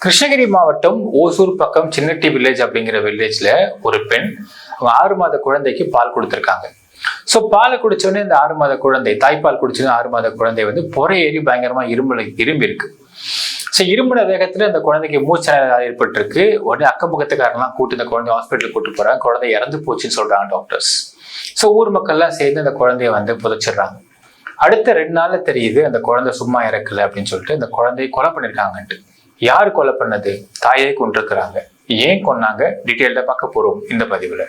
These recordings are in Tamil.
கிருஷ்ணகிரி மாவட்டம் ஓசூர் பக்கம் சின்னட்டி வில்லேஜ் அப்படிங்கிற வில்லேஜ்ல ஒரு பெண் அவங்க 6 மாத குழந்தைக்கு பால் கொடுத்துருக்காங்க. ஸோ பாலை குடிச்சோடனே இந்த 6 மாத குழந்தை தாய்ப்பால் குடிச்சோடனே 6 மாத குழந்தை வந்து பொறை ஏறி பயங்கரமா இரும்பி இருக்கு. ஸோ இரும்பின வேகத்துல அந்த குழந்தைக்கு மூச்சல் ஏற்பட்டிருக்கு. உடனே அக்கம்பக்கத்துக்காரெல்லாம் கூட்டு இந்த குழந்தை ஹாஸ்பிட்டலுக்கு கூட்டு போறாங்க. குழந்தை இறந்து போச்சுன்னு சொல்றாங்க டாக்டர்ஸ். ஸோ ஊர் மக்கள்லாம் சேர்ந்து அந்த குழந்தைய வந்து புதைச்சிடுறாங்க. அடுத்த 2 நாள்ல தெரியுது அந்த குழந்தை சும்மா இறக்கல அப்படின்னு சொல்லிட்டு இந்த குழந்தைய கொலை பண்ணிருக்காங்கன்ட்டு. யாரு கொலை பண்ணது? தாயை கொண்டிருக்கிறாங்க. ஏன் கொன்னாங்க? டீட்டெயில்டா பார்க்க போறோம் இந்த பதிவுல.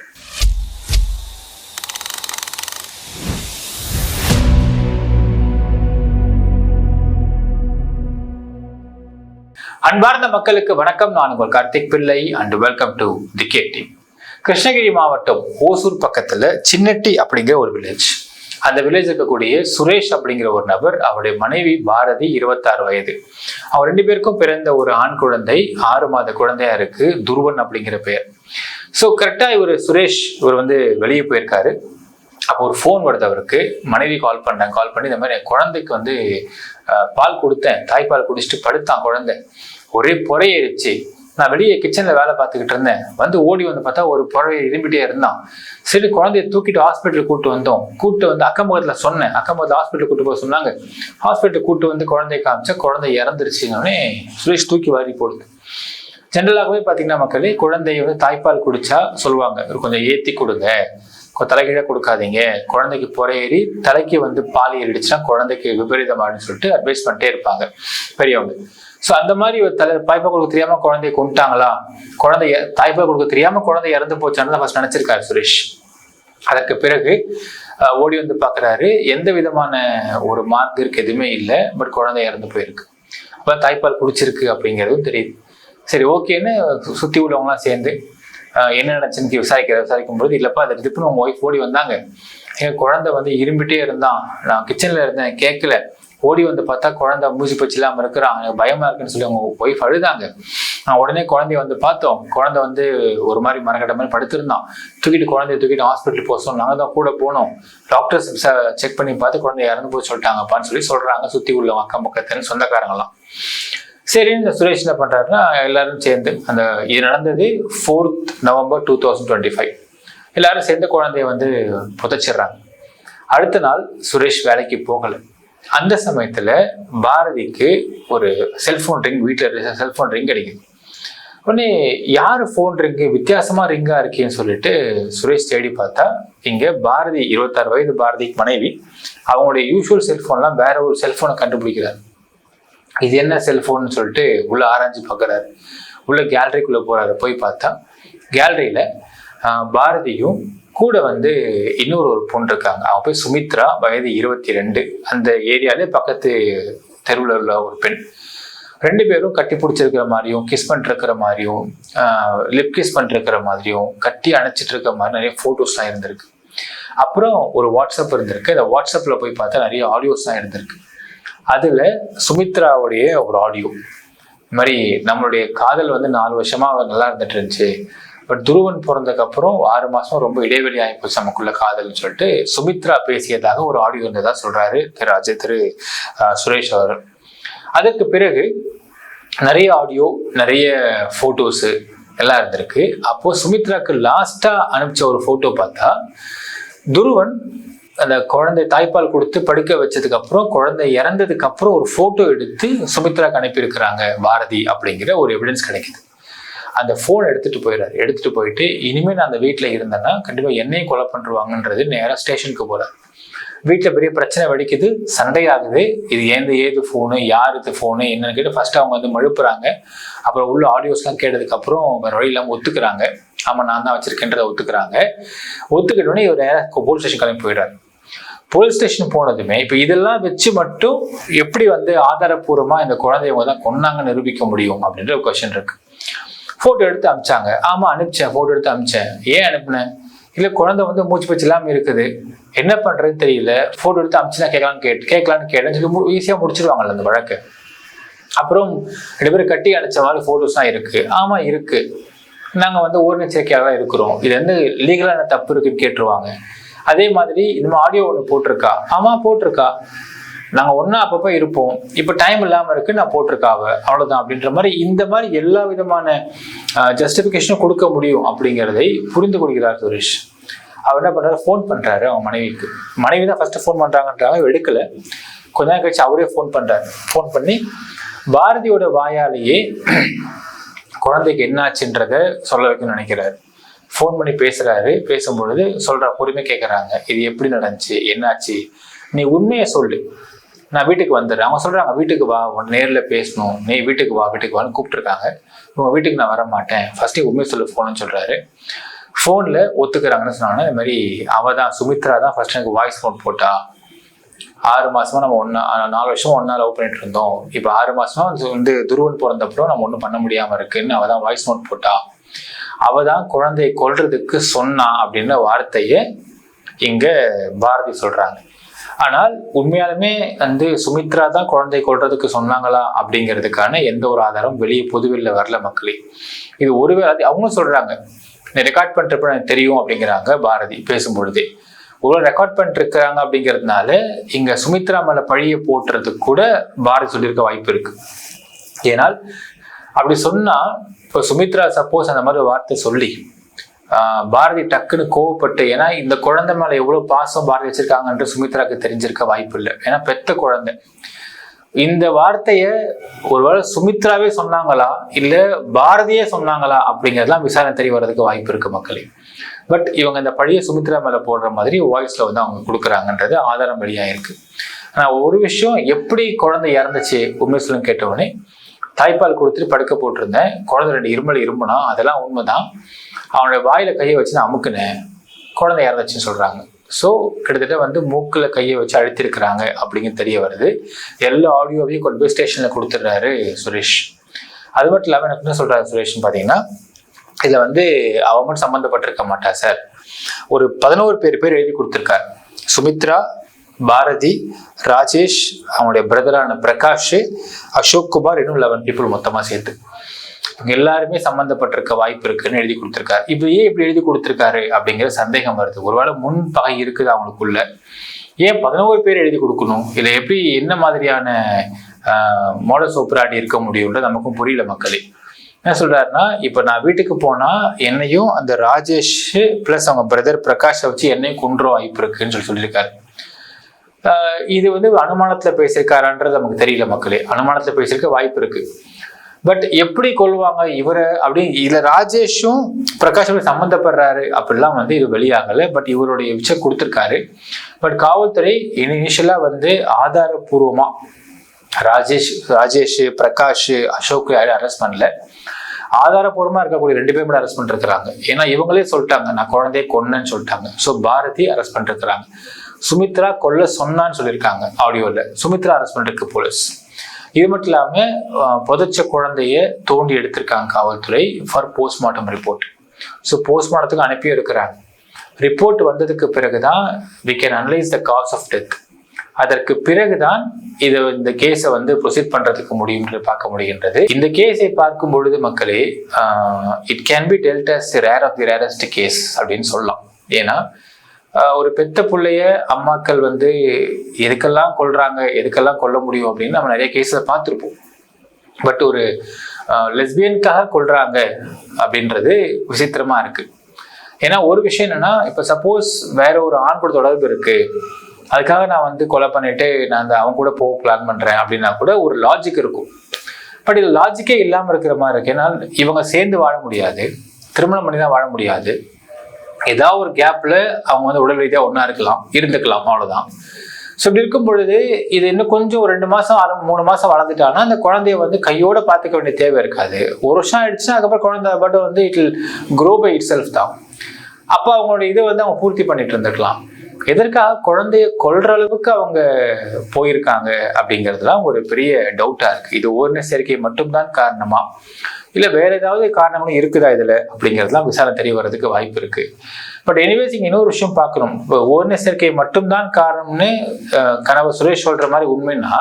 அன்பார்ந்த மக்களுக்கு வணக்கம். நான் உங்கள் கார்த்திக் பிள்ளை and welcome to the K team. Krishnagiri மாவட்டம் ஓசூர் பக்கத்துல சின்னட்டி அப்படிங்கிற ஒரு வில்லேஜ். அந்த வில்லேஜ் இருக்கக்கூடிய சுரேஷ் அப்படிங்கிற ஒரு நபர், அவருடைய மனைவி பாரதி 26 வயது. அவர் 2 பேருக்கும் பிறந்த ஒரு ஆண் குழந்தை 6 மாத குழந்தையா இருக்கு, துருவன் அப்படிங்கிற பெயர். ஸோ கரெக்டா சுரேஷ் வந்து வெளியே போயிருக்காரு. அப்போ ஒரு ஃபோன் வருது அவருக்கு. மனைவி கால் பண்ணி இந்த மாதிரி குழந்தைக்கு வந்து பால் கொடுத்தேன், தாய்ப்பால் குடிச்சிட்டு படுத்தான் குழந்தை, ஒரே பொறையேறிச்சு. நான் வெளியே கிச்சன்ல வேலை பார்த்துக்கிட்டு இருந்தேன், ஓடி வந்து பார்த்தா ஒரு புறவை இரும்பிட்டே இருந்தான். சரி குழந்தைய தூக்கிட்டு ஹாஸ்பிட்டலுக்கு கூட்டு வந்து அக்கம் பக்கத்துல சொன்னேன். அக்கம் பக்கத்துல ஹாஸ்பிட்டல் கூட்டு போக சொன்னாங்க. ஹாஸ்பிட்டல் கூட்டு வந்து குழந்தைய காமிச்சா குழந்தை இறந்துருச்சுன்னே சுரேஷ் தூக்கி வாரி போடுது. ஜென்ரலாகவே பார்த்தீங்கன்னா மக்களே, குழந்தைய வந்து தாய்ப்பால் குடிச்சா சொல்லுவாங்க கொஞ்சம் ஏற்றி கொடுங்க, தலைகீழ கொடுக்காதீங்க, குழந்தைக்கு பொறையேறி தலைக்கு வந்து பால் ஏறிடுச்சுன்னா குழந்தைக்கு விபரீதமானு சொல்லிட்டு அட்வைஸ் பண்ணிட்டே இருப்பாங்க பெரியவங்க. ஸோ அந்த மாதிரி ஒரு தாய்ப்பால் கொடுக்க தெரியாம குழந்தைய கொண்டுட்டாங்களா, தாய்ப்பால் கொடுக்க தெரியாம குழந்தை இறந்து போச்சான்னு ஃபர்ஸ்ட் நினைச்சிருக்காரு சுரேஷ். அதற்கு பிறகு ஓடி வந்து பாக்குறாரு, எந்த விதமான ஒரு மார்க் இருக்கு எதுவுமே இல்லை, பட் குழந்தை இறந்து போயிருக்கு. அப்ப தாய்ப்பால் குடிச்சிருக்கு அப்படிங்கிறதும் தெரியுது. சரி ஓகேன்னு சுத்தி உள்ளவங்களாம் சேர்ந்து என்ன நினைச்சுன்னு விசாரிக்கும் போது, இல்லப்பா அதை திருப்பி உங்க ஒய்ஃப் ஓடி வந்தாங்க, எங்க குழந்தை வந்து இரும்பிட்டே இருந்தான், நான் கிச்சன்ல இருந்தேன் கேட்கல, ஓடி வந்து பார்த்தா குழந்தை மூச்சு பச்சு இல்லாம இருக்கிறான், எனக்கு பயமா இருக்குன்னு சொல்லி அவங்க ஒய்ஃப் அழுதாங்க. நான் உடனே குழந்தைய வந்து பார்த்தோம், குழந்தை வந்து ஒரு மாதிரி மரக்கட்ட மாதிரி படுத்திருந்தான், குழந்தைய தூக்கிட்டு ஹாஸ்பிட்டல் போக சொன்னோம், நாங்கள் தான் கூட போனோம், டாக்டர்ஸ் செக் பண்ணி பார்த்து குழந்தை இறந்து போய் சொல்லிட்டாங்கப்பான்னு சொல்றாங்க சுத்தி உள்ள அக்கம் பக்கத்துன்னு சொந்தக்காரங்களாம். சரின்னு இந்த சுரேஷ் என்ன பண்றாருன்னா, எல்லாரும் சேர்ந்து இது நடந்தது 4th November 2025. எல்லாரும் சேர்ந்து குழந்தைய வந்து புதைச்சிடுறாங்க. அடுத்த நாள் சுரேஷ் வேலைக்கு போகலை. அந்த சமயத்துல பாரதிக்கு ஒரு செல்போன் ரிங், வீட்டுல செல்போன் ரிங் கிடைக்குது. உடனே யாரு போன் ரிங்கு, வித்தியாசமா ரிங்கா இருக்கேன்னு சொல்லிட்டு சுரேஷ் தேடி பார்த்தா, இங்க பாரதி 26 வயது பாரதிக்கு மனைவி அவங்களுடைய யூஸ்வல் செல்போன்லாம் வேற ஒரு செல்போனை கண்டுபிடிக்கிறாரு. இது என்ன செல்போன் சொல்லிட்டு உள்ள ஆராய்ச்சி பார்க்கறாரு. உள்ள கேலரிக்குள்ள போறாரு. போய் பார்த்தா கேலரியில பாரதியும் கூட வந்து இன்னொரு பொண்ணு இருக்காங்க. அவங்க போய் சுமித்ரா, வயது 22. அந்த ஏரியாலே பக்கத்து தெருவில் உள்ள ஒரு பெண். 2 பேரும் கட்டி பிடிச்சிருக்கிற மாதிரியும், கிஸ் பண்ணிருக்கிற மாதிரியும், லிப் கிஸ் பண்ணிருக்கிற மாதிரியும், கட்டி அணைச்சிட்டு இருக்கிற மாதிரி நிறைய போட்டோஸ்லாம் இருந்திருக்கு. அப்புறம் ஒரு வாட்ஸ்அப் இருந்திருக்கு. அந்த வாட்ஸ்அப்ல போய் பார்த்தா நிறைய ஆடியோஸ்லாம் இருந்திருக்கு. அதுல சுமித்ராவுடைய ஒரு ஆடியோ, இந்த மாதிரி நம்மளுடைய காதல் வந்து 4 வருஷமா நல்லா இருந்துட்டு இருந்துச்சு, பட் துருவன் பிறந்ததுக்கு அப்புறம் 6 மாசம் ரொம்ப இடைவெளி ஆகிப்போச்சு நமக்குள்ள காதல்னு சொல்லிட்டு சுமித்ரா பேசியதாக ஒரு ஆடியோ இருந்ததா சொல்றாரு திரு சுரேஷ் அவர். அதற்கு பிறகு நிறைய ஆடியோ, நிறைய போட்டோஸ் எல்லாம் இருந்திருக்கு. அப்போ சுமித்ராக்கு லாஸ்டா அனுப்பிச்ச ஒரு போட்டோ பார்த்தா, துருவன் அந்த குழந்தை தாய்ப்பால் கொடுத்து படுக்க வச்சதுக்கு அப்புறம் குழந்தை இறந்ததுக்கு அப்புறம் ஒரு போட்டோ எடுத்து சுமித்ராக்கு அனுப்பியிருக்கிறாங்க பாரதி அப்படிங்கிற ஒரு எவிடன்ஸ் கிடைக்குது. அந்த போன் எடுத்துட்டு போயிட்டு இனிமே நான் அந்த வீட்டுல இருந்தேன்னா கண்டிப்பா என்னையும் கொலை பண்ணுவாங்கன்றது நேரம் ஸ்டேஷனுக்கு போறாரு. வீட்டுல பெரிய பிரச்சனை வெடிக்குது, சண்டையாகுது. இது ஏது போனு, யாருக்கு போனு என்னன்னு கேட்டு ஃபர்ஸ்ட் அவங்க வந்து மழுப்புறாங்க. அப்புறம் உள்ள ஆடியோஸ்லாம் கேட்டதுக்கு அப்புறம் வேற வழி இல்லாம ஒத்துக்கிறாங்க. ஆமா நான் தான் வச்சிருக்கேன்றதை ஒத்துக்கிறாங்க. ஒத்துக்கிட்டோடனே இவர் நேரம் போலீஸ் ஸ்டேஷன் கிளம்பி போயிடுறாரு. போலீஸ் ஸ்டேஷன் போனதுமே இப்ப இதெல்லாம் வச்சு மட்டும் எப்படி வந்து ஆதாரப்பூர்வமா இந்த குழந்தையவங்க தான் கொன்னாங்கன்னு நிரூபிக்க முடியும் அப்படின்ற ஒரு கொஸ்டின் இருக்கு. போட்டோ எடுத்து அனுப்பிச்சாங்க. ஆமா அனுப்பிச்சேன், போட்டோ எடுத்து அனுப்பிச்சேன். ஏன் அனுப்புனேன்? இல்ல குழந்தை வந்து மூச்சு பச்சு இல்லாம இருக்குது, என்ன பண்றதுன்னு தெரியல, போட்டோ எடுத்து அனுப்பிச்சுனா கேட்கலான்னு கேட்டேன்னு சொல்லி ஈஸியா முடிச்சிருவாங்கல்ல அந்த வழக்கு. அப்புறம் 2 பேரும் கட்டி அணைச்ச மாதிரி போட்டோஸ்லாம் இருக்கு. ஆமா இருக்கு, நாங்க வந்து ஓரினச்சேர்க்கையாக தான் இருக்கிறோம், இது வந்து லீகலா என்ன தப்பு இருக்குன்னு கேட்டுருவாங்க. அதே மாதிரி இந்த ஆடியோ ஒன்று போட்டிருக்கா, ஆமா போட்டிருக்கா, நாங்கள் ஒன்றா அப்பப்போ இருப்போம், இப்போ டைம் இல்லாமல் இருக்கு, நான் போட்டிருக்காவ அவ்வளோதான் அப்படின்ற மாதிரி இந்த மாதிரி எல்லா விதமான ஜஸ்டிஃபிகேஷனும் கொடுக்க முடியும் அப்படிங்கிறதை புரிந்து கொள்கிறார் சுரேஷ். அவர் என்ன பண்ணுறாரு, ஃபோன் பண்ணுறாரு அவங்க மனைவிக்கு. மனைவி தான் ஃபர்ஸ்ட் ஃபோன் பண்ணுறாங்கன்றாங்க, எடுக்கலை. கொஞ்ச நேரம் கழிச்சு அவரே ஃபோன் பண்ணுறாரு. ஃபோன் பண்ணி பாரதியோட வாயாலேயே குழந்தைக்கு என்னாச்சுன்றத சொல்ல வைக்கணும்னு நினைக்கிறாரு. ஃபோன் பண்ணி பேசுறாரு. பேசும்பொழுது சொல்ற பொறுமை கேட்குறாங்க, இது எப்படி நடந்துச்சு, என்னாச்சு, நீ உண்மையை சொல்லு, நான் வீட்டுக்கு வந்துடுறேன். அவங்க சொல்றாங்க, வீட்டுக்கு வா, உன் நேரில் பேசணும், நீ வீட்டுக்கு வான்னு கூப்பிட்டுருக்காங்க. உங்க வீட்டுக்கு நான் வர மாட்டேன், ஃபர்ஸ்டே உண்மையை சொல்லு ஃபோன்னு சொல்றாரு. ஃபோனில் ஒத்துக்கிறாங்கன்னு சொன்னாங்கன்னா, இந்த மாதிரி அவ தான் சுமித்ரா தான் ஃபர்ஸ்ட் எனக்கு வாய்ஸ் நோட் போட்டா. 6 மாசமா நம்ம 4 வருஷம் ஒன்னா லவ் பண்ணிட்டு இருந்தோம். இப்போ 6 மாசமா வந்து துருவன் பிறந்தப்பறம் நம்ம ஒன்றும் பண்ண முடியாம இருக்குன்னு அவ தான் வாய்ஸ் நோட் போட்டா. அவ தான் குழந்தையை கொல்றதுக்கு சொன்னா அப்படின்ற வார்த்தையை இங்க பாரதி சொல்றாங்க. ஆனால் உண்மையாலுமே வந்து சுமித்ரா தான் குழந்தையை கொல்றதுக்கு சொன்னாங்களா அப்படிங்கிறதுக்கான எந்த ஒரு ஆதாரம் வெளியே பொதுவெளியில வரல மக்களே. இது ஒருவேளை அவங்களும் சொல்றாங்க, ரெக்கார்ட் பண்றப்ப எனக்கு தெரியும் அப்படிங்கிறாங்க பாரதி பேசும்பொழுதே. ஒரு ரெக்கார்ட் பண்ணிட்டு இருக்கிறாங்க அப்படிங்கிறதுனால இங்க சுமித்ரா மேல பழிய போட்டுறதுக்கு கூட பாரதி சொல்லியிருக்க வாய்ப்பு இருக்கு. ஏனால் அப்படி சொன்னா இப்போ சுமித்ரா சப்போஸ் அந்த மாதிரி வார்த்தை சொல்லி பாரதி டக்குன்னு கோவப்பட்டு, ஏன்னா இந்த குழந்தை மேல எவ்வளவு பாசம் பாரதி வச்சிருக்காங்கன்ற சுமித்ராக்கு தெரிஞ்சிருக்க வாய்ப்பு இல்லை. ஏன்னா பெத்த குழந்தை. இந்த வார்த்தைய ஒருவேளை சுமித்ராவே சொன்னாங்களா இல்ல பாரதியே சொன்னாங்களா அப்படிங்கிறதுலாம் விசாரணை தெரிய வர்றதுக்கு வாய்ப்பு இருக்கு மக்களே. பட் இவங்க இந்த பழைய சுமித்ரா மேல போடுற மாதிரி வாய்ஸ்ல வந்து அவங்க கொடுக்குறாங்கன்றது ஆதாரம் வெளியாயிருக்கு. ஆனா ஒரு விஷயம், எப்படி குழந்தை இறந்துச்சு உண்மை சொல்லும் கேட்டவுடனே, தாய்ப்பால் கொடுத்துட்டு படுக்க போட்டிருந்தேன், குழந்தை 2 இருமுனா, அதெல்லாம் உண்மைதான், அவனோட வாயில கையை வச்சு நான் அமுக்குனேன், குழந்தை இறந்துச்சுன்னு சொல்றாங்க. ஸோ கிட்டத்தட்ட வந்து மூக்கில் கையை வச்சு அழுத்திருக்கிறாங்க அப்படிங்கிறது தெரிய வருது. எல்லா ஆடியோவையும் கொண்டு போய் ஸ்டேஷன்ல கொடுத்துட்றாரு சுரேஷ். அது மட்டும் இல்லாமல் எனக்கு என்ன சொல்றாரு சுரேஷ்னு பார்த்தீங்கன்னா, இதுல வந்து அவ மட்டும் சம்மந்தப்பட்டிருக்க மாட்டா சார், ஒரு 11 பேர் எழுதி கொடுத்துருக்காரு. சுமித்ரா, பாரதி, ராஜேஷ், அவனுடைய பிரதரான பிரகாஷ், அசோக் குமார், இன்னும் 11 people மொத்தமா சேர்த்து இவங்க எல்லாருமே சம்மந்தப்பட்டிருக்க வாய்ப்பு இருக்குன்னு எழுதி கொடுத்துருக்காரு. இப்போ ஏன் இப்படி எழுதி கொடுத்துருக்காரு அப்படிங்கிற சந்தேகம் வருது. ஒருவேளை முன் பகை இருக்குது அவங்களுக்குள்ள, ஏன் 11 பேர் எழுதி கொடுக்கணும், இல்லை எப்படி என்ன மாதிரியான மோடஸ் ஆபரண்டி இருக்க முடியும்ன்றது நமக்கும் புரியல மக்களே. என்ன சொல்றாருன்னா, இப்போ நான் வீட்டுக்கு போனா என்னையும் அந்த ராஜேஷ் பிளஸ் அவங்க பிரதர் பிரகாஷை வச்சு என்னையும் கொன்ற வாய்ப்பு இருக்குன்னு சொல்லியிருக்காரு. இது வந்து அனுமானத்துல பேசியிருக்காரான்றது நமக்கு தெரியல மக்களே. அனுமானத்துல பேசியிருக்க வாய்ப்பு இருக்கு. பட் எப்படி கொள்வாங்க இவரை அப்படின்னு, இதுல ராஜேஷும் பிரகாஷும் சம்மந்தப்படுறாரு அப்படிலாம் வந்து இது வெளியாகலை. பட் இவருடைய விஷயம் கொடுத்துருக்காரு. பட் காவல்துறை இனிஷியலா வந்து ஆதாரபூர்வமா ராஜேஷ், பிரகாஷ், அசோக் யாரும் அரெஸ்ட் பண்ணல. ஆதாரபூர்வமா இருக்கக்கூடிய 2 பேர் மட்டும் அரெஸ்ட் பண்ணிருக்கிறாங்க. ஏன்னா இவங்களே சொல்லிட்டாங்க நான் குழந்தைய கொன்னேன்னு சொல்லிட்டாங்க. ஸோ பாரதி அரெஸ்ட் பண்ணிருக்கிறாங்க. சுமித்ரா கொல்ல சொன்னான்னு சொல்லியிருக்காங்க ஆடியோல. சுமித்ரா அரெஸ்ட் பண்ணிருக்கு போலீஸ். இது மட்டும் இல்லாம புதைச்ச குழந்தைய தோண்டி எடுத்திருக்காங்க காவல்துறை ஃபார் போஸ்ட்மார்ட்டம் ரிப்போர்ட். ஸோ போஸ்ட்மார்ட்டத்துக்கு அனுப்பி எடுக்கிறாங்க. ரிப்போர்ட் வந்ததுக்கு பிறகுதான் we can analyze the cause of death. அதற்கு பிறகுதான் இந்த கேஸை வந்து ப்ரொசீட் பண்றதுக்கு முடியும்னு பார்க்க முடிகின்றது. இந்த கேஸை பார்க்கும் பொழுது மக்களே, it can be dealt as the rare of the rarest case அப்படின்னு சொல்லலாம். ஏன்னா ஒரு பெத்த பிள்ளைய அம்மாக்கள் வந்து எதுக்கெல்லாம் கொல்றாங்க, எதுக்கெல்லாம் கொல்ல முடியும் அப்படின்னு நம்ம நிறைய கேஸை பார்த்துருப்போம். பட் ஒரு லெஸ்பியனுக்காக கொல்றாங்க அப்படின்றது விசித்திரமா இருக்கு. ஏன்னா ஒரு விஷயம் என்னன்னா, இப்போ சப்போஸ் வேற ஒரு ஆண் கூட தொடர்பு இருக்கு, அதுக்காக நான் வந்து கொலை பண்ணிட்டு நான் அவன் கூட போக பிளான் பண்றேன் அப்படின்னா கூட ஒரு லாஜிக் இருக்கும். பட் இது லாஜிக்கே இல்லாம இருக்கிற மாதிரி இருக்கு. ஏன்னா இவங்க சேர்ந்து வாழ முடியாது, திருமணம் பண்ணி தான் வாழ முடியாது. ஏதாவது ஒரு கேப்ல அவங்க வந்து உடல் ரீதியா ஒன்னா இருந்துக்கலாம், அவ்வளவுதான். ஸோ இப்படி இருக்கும் பொழுது இது இன்னும் கொஞ்சம் ஒரு 2 மாசம் 3 மாசம் வளர்ந்துட்டாங்கன்னா அந்த குழந்தைய வந்து கையோட பார்த்துக்க வேண்டிய தேவை இருக்காது. 1 வருஷம் ஆயிடுச்சுன்னா அதுக்கப்புறம் குழந்தை பட் வந்து it will grow by itself தான். அப்போ அவங்களோட இதை வந்து அவங்க பூர்த்தி பண்ணிட்டு இருந்துக்கலாம். எதற்காக குழந்தைய கொல்ற அளவுக்கு அவங்க போயிருக்காங்க அப்படிங்கிறதுலாம் ஒரு பெரிய டவுட்டா இருக்கு. இது ஓரின சேர்க்கை மட்டும்தான் காரணமா, இல்லை வேற ஏதாவது காரணங்களும் இருக்குதா இதுல அப்படிங்கிறதுலாம் விசாரணை தெரிய வர்றதுக்கு வாய்ப்பு இருக்கு. பட் எனிவேஸ் இங்க இன்னொரு விஷயம் பார்க்கணும். இப்போ ஓரின சேர்க்கை மட்டும்தான் காரணம்னு கணவர் சுரேஷ் சொல்ற மாதிரி உண்மைன்னா,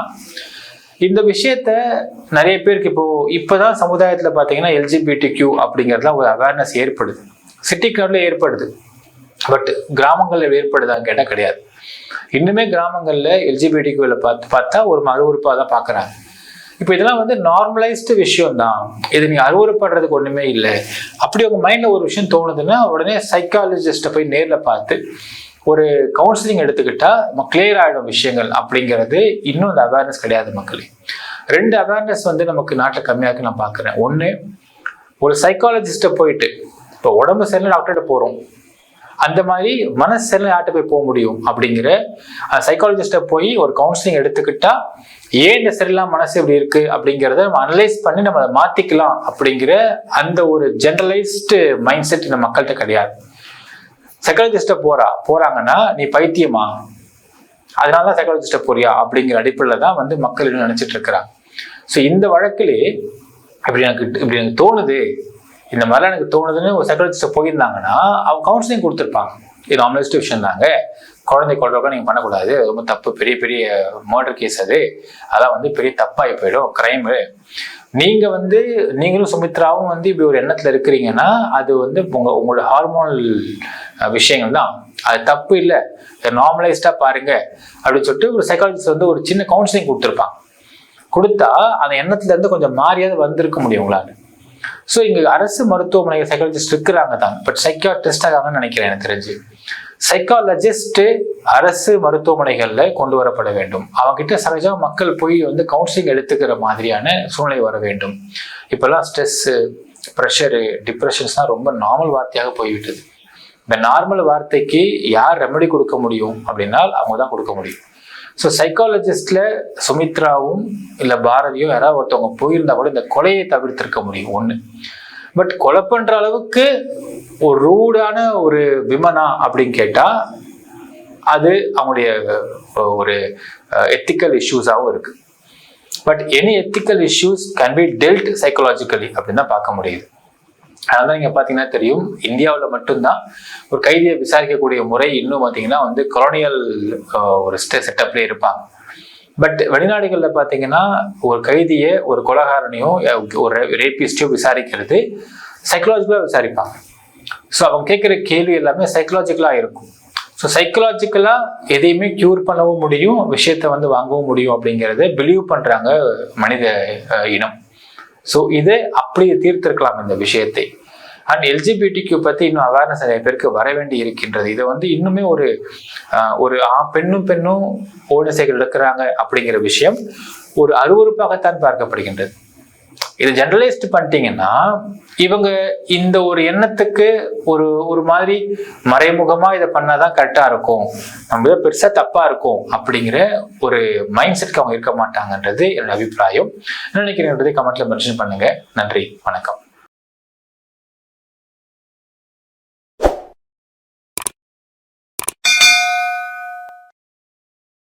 இந்த விஷயத்த நிறைய பேருக்கு இப்போதான் சமுதாயத்துல பாத்தீங்கன்னா LGBTQ அப்படிங்கிறதுலாம் ஒரு அவேர்னஸ் ஏற்படுது. சிட்டிக்குள்ள ஏற்படுது. பட் கிராமங்கள்ல ஏற்படுதான்னு கேட்டால் கிடையாது. இன்னுமே கிராமங்கள்ல எல்ஜிபிடிக்யூல பார்த்தா ஒரு அருவருப்பா தான் பாக்குறாங்க. இப்போ இதெல்லாம் வந்து நார்மலைஸ்டு விஷயம் தான், இது நீங்க அருவருப்படுறதுக்கு ஒண்ணுமே இல்லை. அப்படி உங்க மைண்ட்ல ஒரு விஷயம் தோணுதுன்னா உடனே சைக்காலஜிஸ்ட போய் நேர்ல பார்த்து ஒரு கவுன்சிலிங் எடுத்துக்கிட்டா கிளியர் ஆயிடும் விஷயங்கள் அப்படிங்கிறது. இன்னும் அந்த அவேர்னஸ் கிடையாது மக்களே. 2 அவேர்னஸ் வந்து நமக்கு நாட்டில் கம்மியாக நான் பார்க்குறேன். ஒன்று, ஒரு சைக்காலஜிஸ்ட போயிட்டு, இப்போ உடம்பு சரியில்லை டாக்டர்கிட்ட போகிறோம், அந்த மாதிரி மனசு சரியில்லை யார்கிட்ட போய் போக முடியும் அப்படிங்கிற சைக்காலஜிஸ்ட போய் ஒரு கவுன்சிலிங் எடுத்துக்கிட்டா ஏன் இந்த சரியில்லாம் மனசு எப்படி இருக்கு அப்படிங்கிறத நம்ம அனலைஸ் பண்ணி நம்ம அதை மாத்திக்கலாம் அப்படிங்கிற அந்த ஒரு ஜெனரலைஸ்டு மைண்ட் செட் இந்த மக்கள்கிட்ட கிடையாது. சைக்காலஜிஸ்ட போறாங்கன்னா நீ பைத்தியமா, அதனாலதான் சைக்காலஜிஸ்ட போறியா அப்படிங்கிற அடிப்படையில தான் வந்து மக்கள் இன்னும் நினைச்சிட்டு இருக்கிறாங்க. ஸோ இந்த வழக்கிலே இப்படி எனக்கு தோணுது, இந்த மாதிரிலாம் எனக்கு தோணுதுன்னு ஒரு சைக்காலஜிஸ்ட போயிருந்தாங்கன்னா அவங்க கவுன்சிலிங் கொடுத்துருப்பாங்க. இது நார்மலைஸ்டு விஷயம் தாங்க, குழந்தை கொள்றவங்க நீங்க பண்ணக்கூடாது, ரொம்ப தப்பு, பெரிய பெரிய மர்டர் கேஸ் அது, அதான் வந்து பெரிய தப்பாகி போயிடும், கிரைமு. நீங்க வந்து நீங்களும் சுமித்ராவும் வந்து இப்படி ஒரு எண்ணத்துல இருக்கிறீங்கன்னா அது வந்து உங்களோட ஹார்மோனல் விஷயங்கள் தான், அது தப்பு இல்லை, நார்மலைஸ்டா பாருங்க அப்படின்னு சொல்லிட்டு ஒரு சைக்காலஜிஸ்ட் வந்து ஒரு சின்ன கவுன்சிலிங் கொடுத்தா அந்த எண்ணத்துல இருந்து கொஞ்சம் மாறியாவது வந்திருக்க முடியும் உங்களால. ஸோ இங்க அரசு மருத்துவமனை சைக்காலஜிஸ்ட் இருக்கிறாங்க தான், பட் சைக்காட்ரிஸ்ட் ஆகாங்கன்னு நினைக்கிறேன் எனக்கு தெரிஞ்சு. சைக்காலஜிஸ்ட் அரசு மருத்துவமனைகள்ல கொண்டு வரப்பட வேண்டும். அவங்க கிட்ட சகஜா மக்கள் போய் வந்து கவுன்சிலிங் எடுத்துக்கிற மாதிரியான சூழ்நிலை வர வேண்டும். இப்பெல்லாம் ஸ்ட்ரெஸ், ப்ரெஷரு, டிப்ரெஷன்ஸ்லாம் ரொம்ப நார்மல் வார்த்தையாக போய்விட்டது. இந்த நார்மல் வார்த்தைக்கு யார் ரெமெடி கொடுக்க முடியும் அப்படின்னா அவங்க தான் கொடுக்க முடியும். ஸோ சைக்காலஜிஸ்ட்ல சுமித்ராவும் இல்லை பாரதியும் யாராவது ஒருத்தவங்க போயிருந்தா கூட இந்த கொலையை தவிர்த்திருக்க முடியும் ஒன்று. பட் கொலை பண்ற அளவுக்கு ஒரு ரூடான ஒரு விமனா அப்படின்னு கேட்டா அது அவங்களுடைய ஒரு எத்திக்கல் இஷ்யூஸாகவும் இருக்கு. But any ethical issues can be dealt psychologically அப்படின்னு தான் பார்க்க முடியுது. அதனால நீங்க பாத்தீங்கன்னா தெரியும், இந்தியாவில் மட்டும்தான் ஒரு கைதியை விசாரிக்கக்கூடிய முறை இன்னும் பாத்தீங்கன்னா வந்து கொலோனியல் ஒரு செட்டப்லேயே இருப்பாங்க. பட் வெளிநாடுகள்ல பாத்தீங்கன்னா ஒரு கைதியை, ஒரு கொலைகாரனையோ ஒரு ரேபிஸ்டையோ விசாரிக்கிறது சைக்கலாஜிக்கலா விசாரிப்பாங்க. ஸோ அவங்க கேட்குற கேள்வி எல்லாமே சைக்கலாஜிக்கலா இருக்கும். ஸோ சைக்கலாஜிக்கலா எதையுமே கியூர் பண்ணவும் முடியும், விஷயத்த வந்து வாங்கவும் முடியும் அப்படிங்கிறத பிலீவ் பண்றாங்க மனித இனம். ஸோ இதை அப்படியே தீர்த்திருக்கலாம் இந்த விஷயத்தை. அண்ட் எல்ஜிபிடிக்யூ பத்தி இன்னும் அவேர்னஸ் நிறைய பேருக்கு வர வேண்டி இருக்கின்றது. இதை வந்து இன்னுமே ஒரு பெண்ணும் ஓடிசைகள் இருக்கிறாங்க அப்படிங்கிற விஷயம் ஒரு அருவருப்பாகத்தான் பார்க்கப்படுகின்றது. இதை ஜெனரலைஸ்ட் பண்ணிட்டீங்கன்னா இவங்க இந்த ஒரு எண்ணத்துக்கு ஒரு மாதிரி மறைமுகமா இதை பண்ணாதான் கரெக்டா இருக்கும், நம்ம இதை பெருசா தப்பா இருக்கும் அப்படிங்கிற ஒரு மைண்ட் செட்க்கு அவங்க இருக்க மாட்டாங்கன்றது என்னோட அபிப்பிராயம். என்ன நினைக்கிறேன்றதை கமெண்ட்ல மென்ஷன் பண்ணுங்க. நன்றி, வணக்கம்.